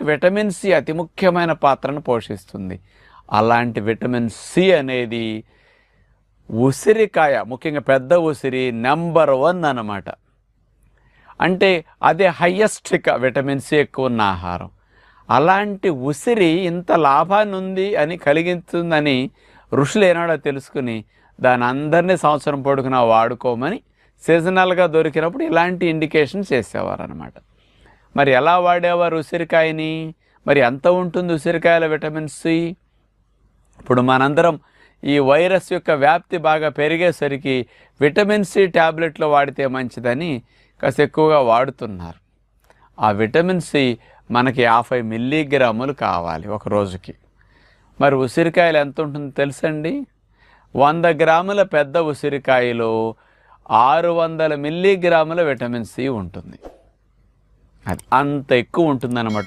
Vitamin C అతి ముఖ్యమైన పాత్రను పోషిస్తుంది. అలాంటి విటమిన్ సి అనేది ఉసిరికాయ, ముఖ్యంగా పెద్ద ఉసిరి నెంబర్ 1 అన్నమాట. అంటే అదే హయ్యెస్ట్ విటమిన్ సి ఎక్కువ ఉన్న ఆహారం. అలాంటి ఉసిరి ఇంత లాభాన్ని ఉంది అని కలిగిస్తుందని ఋషులు ఏనాడో తెలుసుకుని దాని అందరినీ సంవత్సరం పొడుగునా వాడుకోమని సీజనల్గా దొరికినప్పుడు ఇలాంటి ఇండికేషన్ చేసేవారు అనమాట. మరి ఎలా వాడేవారు ఉసిరికాయని? మరి ఎంత ఉంటుంది ఉసిరికాయల విటమిన్ సి? ఇప్పుడు మనందరం ఈ వైరస్ యొక్క వ్యాప్తి బాగా పెరిగేసరికి విటమిన్ సి ట్యాబ్లెట్లు వాడితే మంచిదని కాస్త ఎక్కువగా వాడుతున్నారు. ఆ విటమిన్ సి మనకి 50 మిల్లీగ్రాములు కావాలి ఒక రోజుకి. మరి ఉసిరికాయలు ఎంత ఉంటుందో తెలుసండి? 100 గ్రాముల పెద్ద ఉసిరికాయలో 600 మిల్లీగ్రాముల విటమిన్ సి ఉంటుంది. అది అంత ఎక్కువ ఉంటుందన్నమాట.